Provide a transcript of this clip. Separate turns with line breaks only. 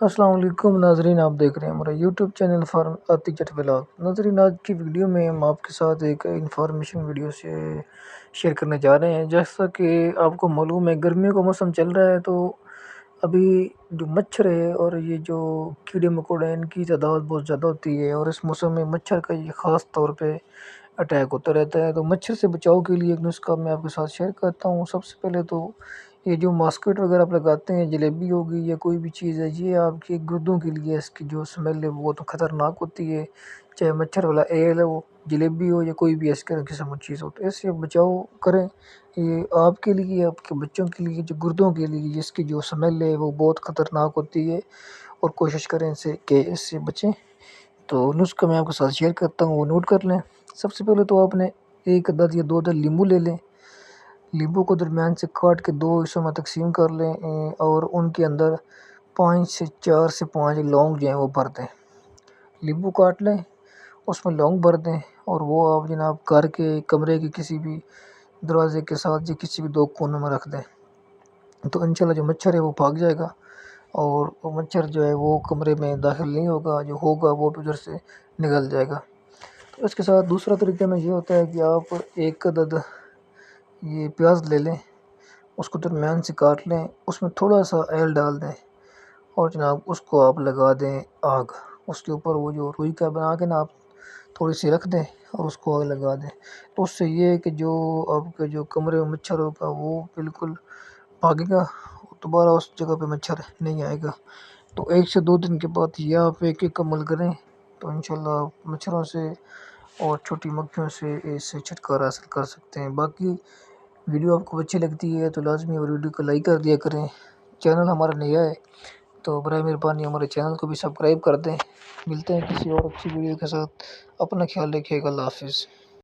السلام علیکم ناظرین، آپ دیکھ رہے ہیں ہمارا یوٹیوب چینل فارم آتی جٹ ولاگ۔ ناظرین، آج کی ویڈیو میں ہم آپ کے ساتھ ایک انفارمیشن ویڈیو سے شیئر کرنے جا رہے ہیں۔ جیسا کہ آپ کو معلوم ہے، گرمیوں کا موسم چل رہا ہے، تو ابھی جو مچھر ہے اور یہ جو کیڑے مکوڑے ہیں، ان کی تعداد بہت زیادہ ہوتی ہے، اور اس موسم میں مچھر کا یہ خاص طور پہ اٹیک ہوتا رہتا ہے۔ تو مچھر سے بچاؤ کے لیے ایک نسخہ میں آپ کے ساتھ شیئر کرتا ہوں۔ سب سے پہلے تو یہ جو ماسکٹ وغیرہ آپ لگاتے ہیں، جلیبی ہوگی یا کوئی بھی چیز ہے، یہ آپ کے گردوں کے لیے اس کی جو اسمیل ہے وہ تو خطرناک ہوتی ہے، چاہے مچھر والا ایل ہو، جلیبی ہو، یا کوئی بھی اس قسم کی چیز ہو، تو اس سے بچاؤ کریں۔ یہ آپ کے لیے، آپ کے بچوں کے لیے، جو گردوں کے لیے جس کی جو اسمیل ہے وہ بہت خطرناک ہوتی ہے، اور کوشش کریں اس سے بچیں۔ تو نسخہ میں آپ کے ساتھ شیئر کرتا ہوں، وہ نوٹ کر لیں۔ سب سے پہلے تو آپ نے ایک عدد یا دو عدد لیمو لے لیں۔ لیمو کو درمیان سے کاٹ کے دو حصوں میں تقسیم کر لیں، اور ان کے اندر 4 سے 5 لونگ جو ہیں وہ بھر دیں۔ لیمو کاٹ لیں، اس میں لونگ بھر دیں، اور وہ آپ جناب گھر کے کمرے کے کسی بھی دروازے کے ساتھ یا کسی بھی دو کونوں میں رکھ دیں، تو انشاءاللہ جو مچھر ہے وہ بھاگ جائے گا، اور وہ مچھر جو ہے وہ کمرے میں داخل نہیں ہوگا، جو ہوگا وہ ادھر سے نکل جائے گا۔ تو اس کے ساتھ دوسرا طریقہ میں یہ ہوتا ہے کہ آپ ایک عدد یہ پیاز لے لیں، اس کو درمیان سے کاٹ لیں، اس میں تھوڑا سا آئل ڈال دیں، اور جناب اس کو آپ لگا دیں آگ۔ اس کے اوپر وہ جو روئی کا بنا کے نا آپ تھوڑی سی رکھ دیں، اور اس کو آگ لگا دیں، تو اس سے یہ ہے کہ جو آپ کے جو کمرے میں مچھر ہوگا وہ بالکل بھاگے گا، دوبارہ اس جگہ پہ مچھر نہیں آئے گا۔ تو 1 سے 2 دن کے بعد یہ آپ ایک عمل کریں، تو انشاءاللہ آپ مچھروں سے اور چھوٹی مکھیوں سے اس سے چھٹکارا حاصل کر سکتے ہیں۔ باقی ویڈیو آپ کو اچھی لگتی ہے تو لازمی اور ویڈیو کو لائک کر دیا کریں۔ چینل ہمارا نیا ہے تو برائے مہربانی ہمارے چینل کو بھی سبسکرائب کر دیں۔ ملتے ہیں کسی اور اچھی ویڈیو کے ساتھ، اپنا خیال رکھیے گا، اللہ حافظ۔